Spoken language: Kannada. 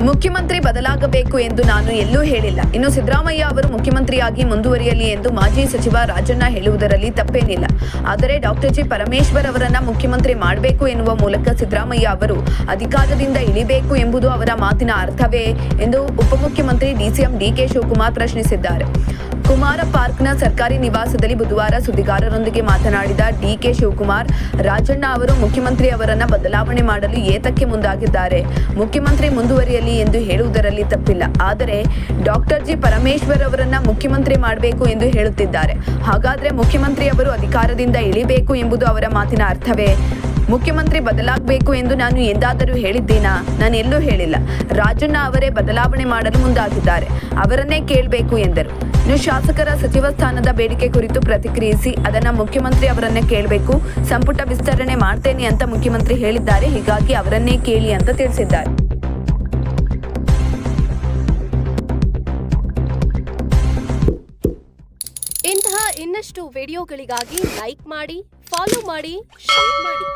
ಮುಖ್ಯಮಂತ್ರಿ ಬದಲಾಗಬೇಕು ಎಂದು ನಾನು ಎಲ್ಲೂ ಹೇಳಿಲ್ಲ. ಇನ್ನು ಸಿದ್ದರಾಮಯ್ಯ ಅವರು ಮುಖ್ಯಮಂತ್ರಿಯಾಗಿ ಮುಂದುವರಿಯಲಿ ಎಂದು ಮಾಜಿ ಸಚಿವ ರಾಜಣ್ಣ ಹೇಳುವುದರಲ್ಲಿ ತಪ್ಪೇನಿಲ್ಲ. ಆದರೆ ಡಾಕ್ಟರ್ ಜಿ ಪರಮೇಶ್ವರ್ ಅವರನ್ನ ಮುಖ್ಯಮಂತ್ರಿ ಮಾಡಬೇಕು ಎನ್ನುವ ಮೂಲಕ ಸಿದ್ದರಾಮಯ್ಯ ಅವರು ಅಧಿಕಾರದಿಂದ ಇಳಿಬೇಕು ಎಂಬುದು ಅವರ ಮಾತಿನ ಅರ್ಥವೇ ಎಂದು ಉಪಮುಖ್ಯಮಂತ್ರಿ ಡಿಸಿಎಂ ಡಿಕೆ ಶಿವಕುಮಾರ್ ಪ್ರಶ್ನಿಸಿದ್ದಾರೆ. ಕುಮಾರ ಪಾರ್ಕ್ನ ಸರ್ಕಾರಿ ನಿವಾಸದಲ್ಲಿ ಬುಧವಾರ ಸುದ್ದಿಗಾರರೊಂದಿಗೆ ಮಾತನಾಡಿದ ಡಿಕೆ ಶಿವಕುಮಾರ್, ರಾಜಣ್ಣ ಅವರು ಮುಖ್ಯಮಂತ್ರಿ ಅವರನ್ನ ಬದಲಾವಣೆ ಮಾಡಲು ಏತಕ್ಕೆ ಮುಂದಾಗಿದ್ದಾರೆ? ಮುಖ್ಯಮಂತ್ರಿ ಮುಂದುವರಿಯಲಿ ಎಂದು ಹೇಳುವುದರಲ್ಲಿ ತಪ್ಪಿಲ್ಲ. ಆದರೆ ಡಾಕ್ಟರ್ ಜಿ ಪರಮೇಶ್ವರ್ ಅವರನ್ನ ಮುಖ್ಯಮಂತ್ರಿ ಮಾಡಬೇಕು ಎಂದು ಹೇಳುತ್ತಿದ್ದಾರೆ. ಹಾಗಾದ್ರೆ ಮುಖ್ಯಮಂತ್ರಿ ಅವರು ಅಧಿಕಾರದಿಂದ ಇಳಿಬೇಕು ಎಂಬುದು ಅವರ ಮಾತಿನ ಅರ್ಥವೇ? ಮುಖ್ಯಮಂತ್ರಿ ಬದಲಾಗಬೇಕು ಎಂದು ನಾನು ಎಂದಾದರೂ ಹೇಳಿದ್ದೇನಾ? ನಾನು ಎಲ್ಲೂ ಹೇಳಿಲ್ಲ. ರಾಜಣ್ಣ ಅವರೇ ಬದಲಾವಣೆ ಮಾಡಲು ಮುಂದಾಗಿದ್ದಾರೆ, ಅವರನ್ನೇ ಕೇಳಬೇಕು ಎಂದರು. ಇನ್ನು ಶಾಸಕರ ಸಚಿವ ಸ್ಥಾನದ ಬೇಡಿಕೆ ಕುರಿತು ಪ್ರತಿಕ್ರಿಯಿಸಿ, ಅದನ್ನ ಮುಖ್ಯಮಂತ್ರಿ ಅವರನ್ನೇ ಕೇಳಬೇಕು, ಸಂಪುಟ ವಿಸ್ತರಣೆ ಮಾಡ್ತೇನೆ ಅಂತ ಮುಖ್ಯಮಂತ್ರಿ ಹೇಳಿದ್ದಾರೆ, ಹೀಗಾಗಿ ಅವರನ್ನೇ ಕೇಳಿ ಅಂತ ತಿಳಿಸಿದ್ದಾರೆ. ಇಂತಹ ಇನ್ನಷ್ಟು ವಿಡಿಯೋಗಳಿಗಾಗಿ ಲೈಕ್ ಮಾಡಿ, ಫಾಲೋ ಮಾಡಿ, ಶೇರ್ ಮಾಡಿ.